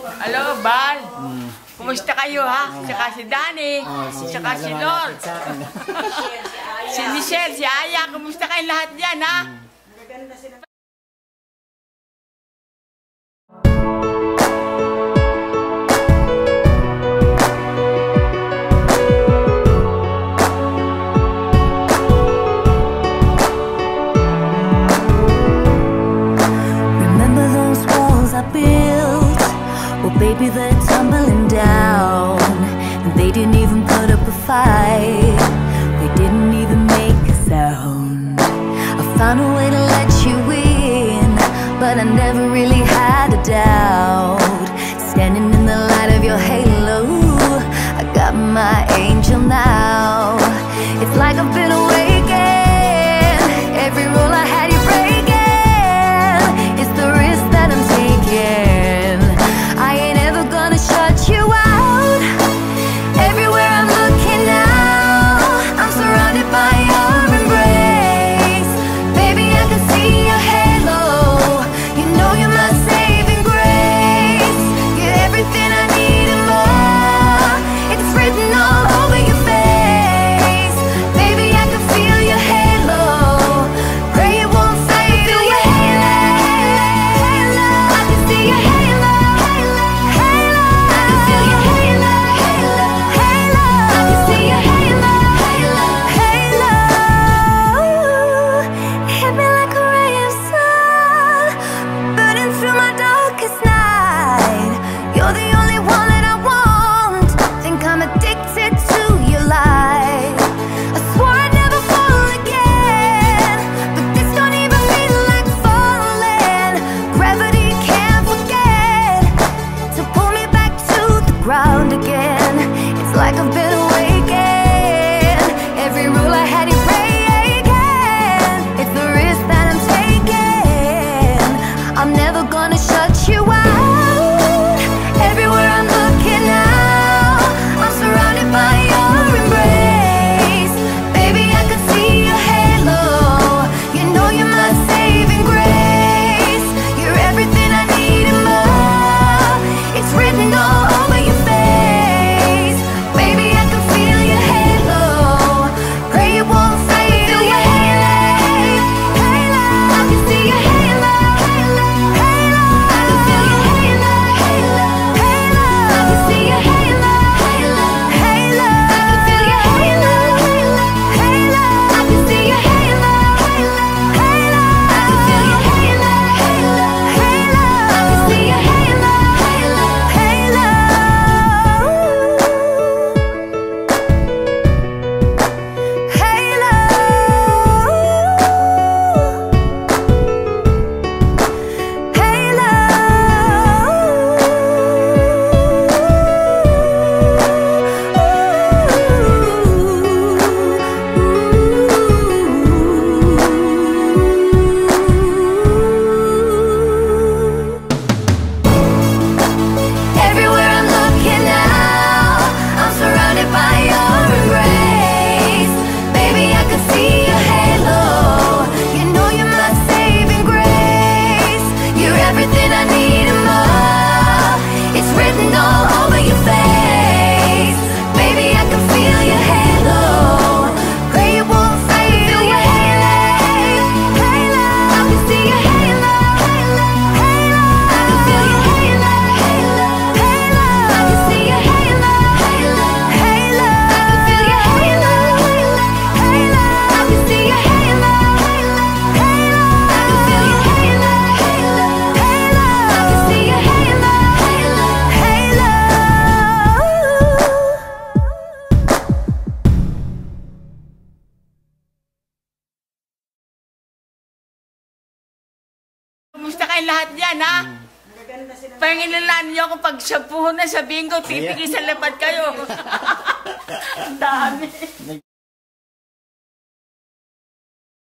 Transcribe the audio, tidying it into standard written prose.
Hello, Bal. Kumusta kayo, ha? Saka si Danny. Saka si Lord. Si Michelle, si Aya. Kumusta kayo lahat dyan, ha? Baby, they're tumbling down, and they didn't even put up a fight. They didn't even make a sound. I found a way to let you in, but I never really had a doubt. Standing in the light of your halo, I got my angel now. It's like I've been awakened. Every rule I had you breaking. It's the risk that I'm taking. I ain't ever gonna shut you out. Everywhere I'm looking now, I'm surrounded by your embrace. Baby, I can see your halo. You know you're my saving grace. You're everything I need and more. It's written all over your face. Baby, I can feel your halo. Pray it won't fade away. I can see your halo. Like I've been awakened. Every rule I had you breaking. It's the risk that I'm taking. I'm never gonna shut you out. Everywhere I'm looking now, I'm surrounded by your embrace. Baby, I can see your halo. You know you're my saving grace. You're everything I need and more. It's written all over your face. Kumusta kayo lahat dyan, ha? Pangilalaan niyo kung pag sa puho na sa bingo, titigil sa lapad kayo. Ang dami.